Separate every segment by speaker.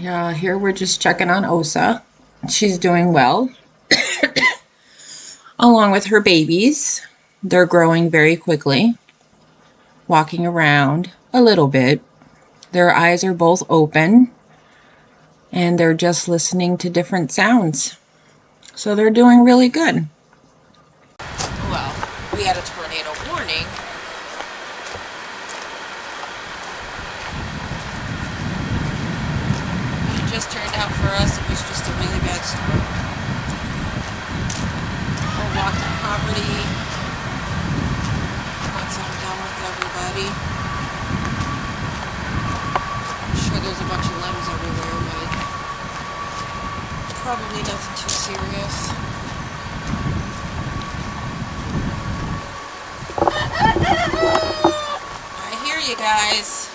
Speaker 1: Yeah, here we're just checking on Osa. She's doing well, along with her babies. They're growing very quickly, walking around a little bit. Their eyes are both open, and they're just listening to different sounds. So they're doing really good. Well, we had a tornado warning. It just turned out for us it was just a really bad storm. We're walking property. Once I'm done with everybody. I'm sure there's a bunch of limbs everywhere, but probably nothing too serious. I hear you guys.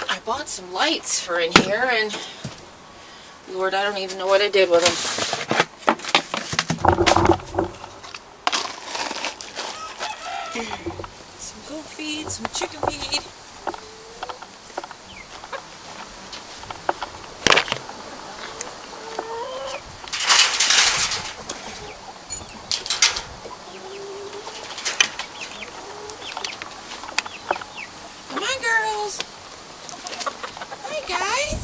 Speaker 1: I bought some lights for in here, and Lord, I don't even know what I did with them. Some goat feed, some chicken feed. Come on, girls. Hi, guys.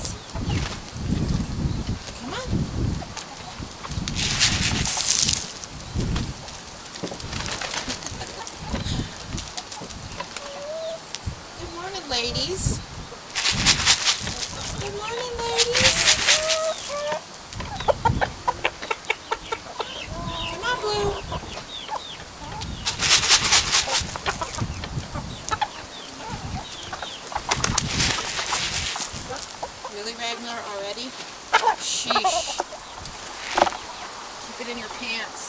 Speaker 1: Come on. Good morning, ladies. Good morning, ladies. Come on, Blue. Really, Ragnar, already? Sheesh. Keep it in your pants.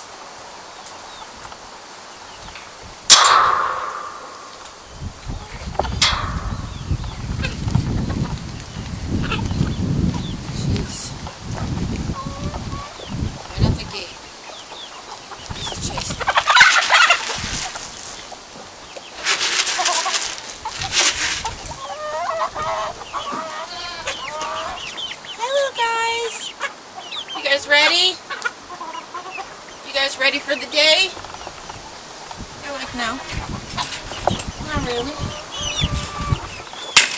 Speaker 1: Jeez. Right at the gate. This is Chase. Hello, guys. You guys ready? You guys ready for the day? You're like, no. Not really.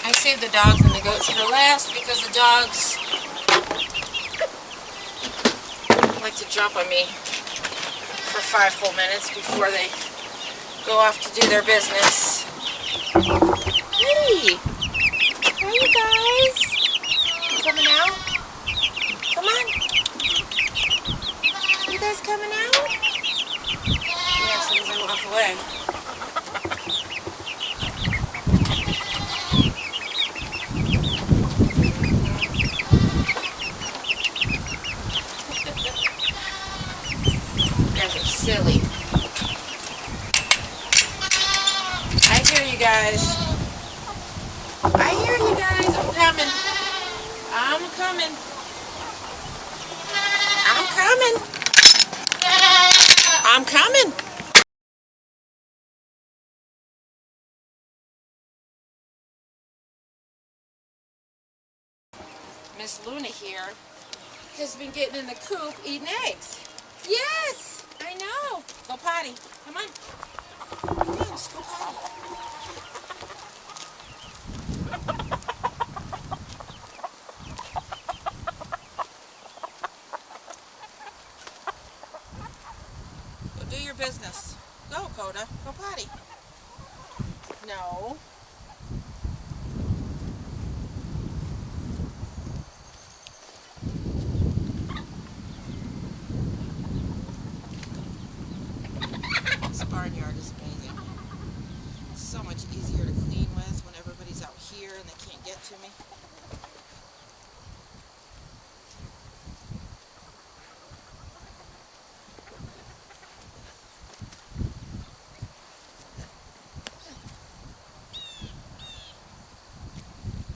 Speaker 1: I saved the dogs and the goats for last because the dogs like to jump on me for 5 whole minutes before they go off to do their business. Hey! Hi, you guys! You coming out? Come on! You guys coming out? Yeah, as soon as I walk away. You guys are silly. I hear you guys. I hear you guys. I'm coming. I'm coming. I'm coming. I'm coming. Miss Luna here has been getting in the coop eating eggs. Yes, I know. Go potty. Come on. Come on, just go potty. Go do your business. Go, Coda. Go potty. No. This barnyard is amazing. It's so much easier to clean with when everybody's out here and they can't get to me.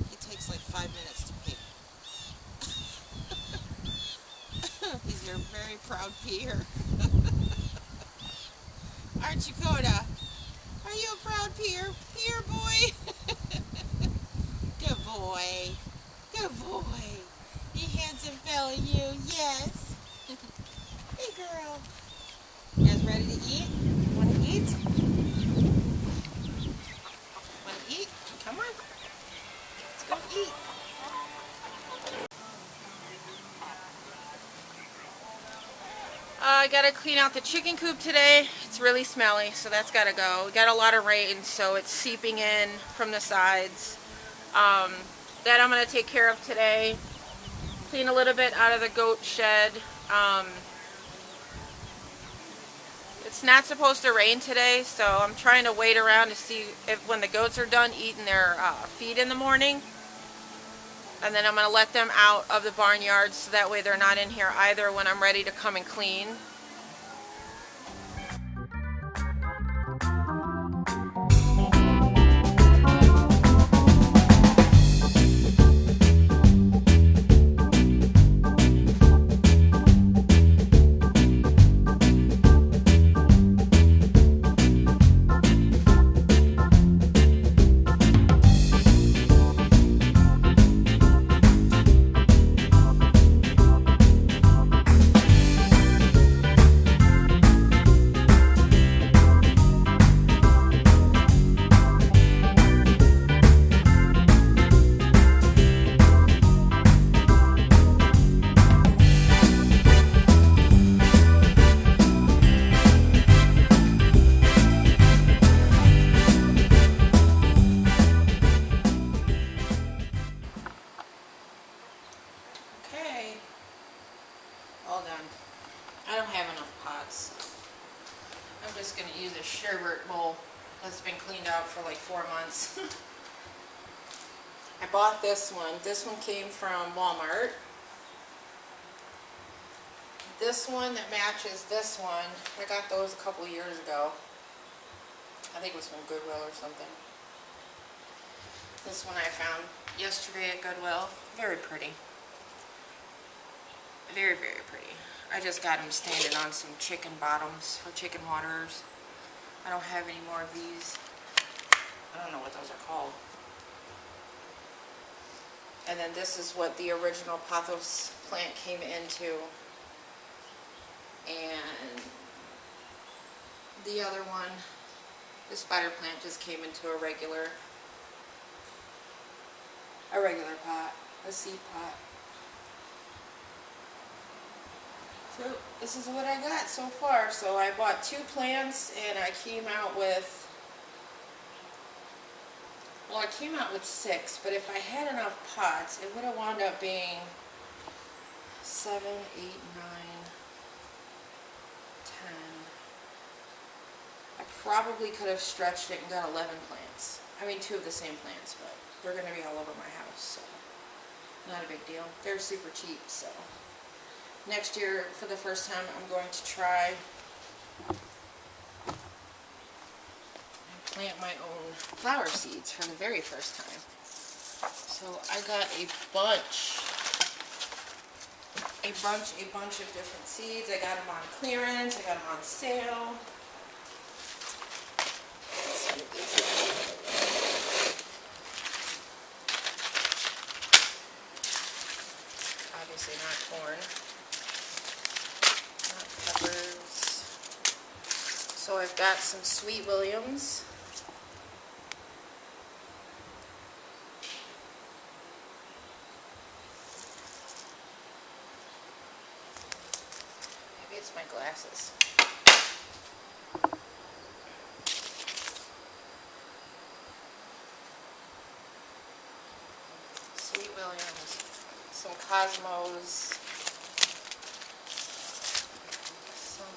Speaker 1: He takes like 5 minutes to pee. He's You're a very proud peer. Aren't you, Coda? Are you a proud peer? Peer boy? Good boy. Good boy. You handsome fella, you. Yes. Hey, girl. You guys ready to eat? Want to eat? Want to eat? Come on. Let's go eat. I gotta clean out the chicken coop today. It's really smelly, so that's gotta go. We got a lot of rain, so it's seeping in from the sides. That I'm gonna take care of today. Clean a little bit out of the goat shed. It's not supposed to rain today, so I'm trying to wait around to see if when the goats are done eating their feed in the morning. And then I'm going to let them out of the barnyard so that way they're not in here either when I'm ready to come and clean. Okay, all done. I don't have enough pots. I'm just going to use a sherbet bowl that's been cleaned out for like 4 months. I bought this one. This one came from Walmart. This one that matches this one, I got those a couple years ago. I think it was from Goodwill or something. This one I found yesterday at Goodwill. Very pretty. Very, very pretty. I just got them standing on some chicken bottoms for chicken waterers. I don't have any more of these. I don't know what those are called. And then this is what the original pothos plant came into. And the other one, the spider plant, just came into a regular pot, a seed pot. So this is what I got so far. So I bought 2 plants and I came out with, well, I came out with 6, but if I had enough pots, it would have wound up being 7, 8, 9, 10. I probably could have stretched it and got 11 plants. I mean, 2 of the same plants, but they're going to be all over my house, so not a big deal. They're super cheap, so. Next year, for the first time, I'm going to try and plant my own flower seeds for the very first time. So I got a bunch of different seeds. I got them on clearance. I got them on sale. Let's see what these are. Obviously not corn. Peppers. So I've got some Sweet Williams. Maybe it's my glasses. Sweet Williams. Some Cosmos.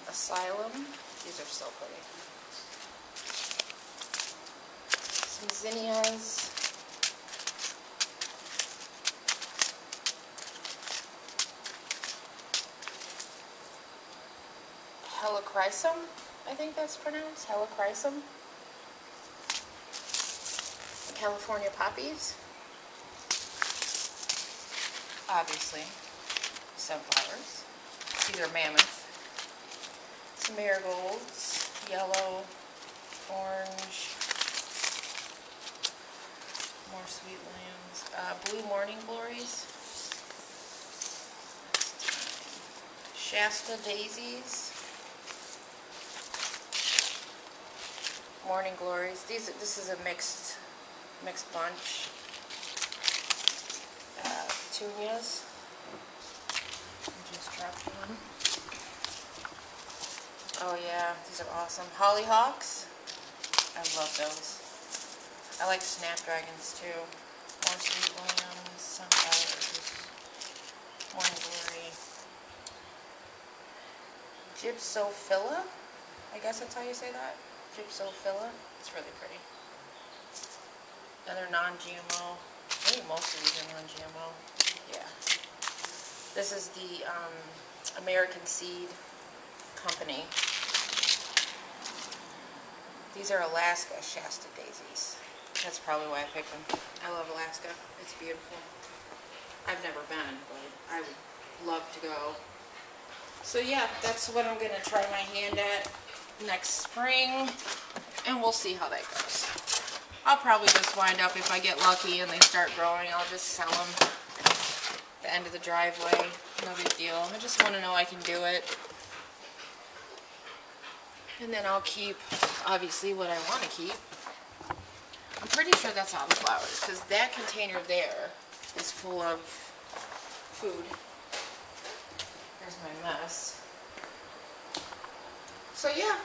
Speaker 1: Asylum. These are so pretty. Some zinnias. Helichrysum, I think that's pronounced. Helichrysum. California poppies. Obviously, sunflowers. These are mammoth. Some marigolds, yellow, orange, more sweet williams, blue morning glories, Shasta daisies, morning glories. This is a mixed bunch. Petunias. I just dropped one. Oh yeah, these are awesome. Hollyhocks. I love those. I like snapdragons too. More sweet williams, sunflowers, morning glory. Gypsophila. I guess that's how you say that. Gypsophila. It's really pretty. Another non-GMO. I think most of these are non-GMO. Yeah. This is the American Seed Company. These are Alaska Shasta daisies. That's probably why I picked them. I love Alaska. It's beautiful. I've never been, but I would love to go. So yeah, that's what I'm going to try my hand at next spring, and we'll see how that goes. I'll probably just wind up, if I get lucky and they start growing, I'll just sell them at the end of the driveway. No big deal. I just want to know I can do it. And then I'll keep, obviously, what I want to keep. I'm pretty sure that's all the flowers, because that container there is full of food. There's my mess. So yeah,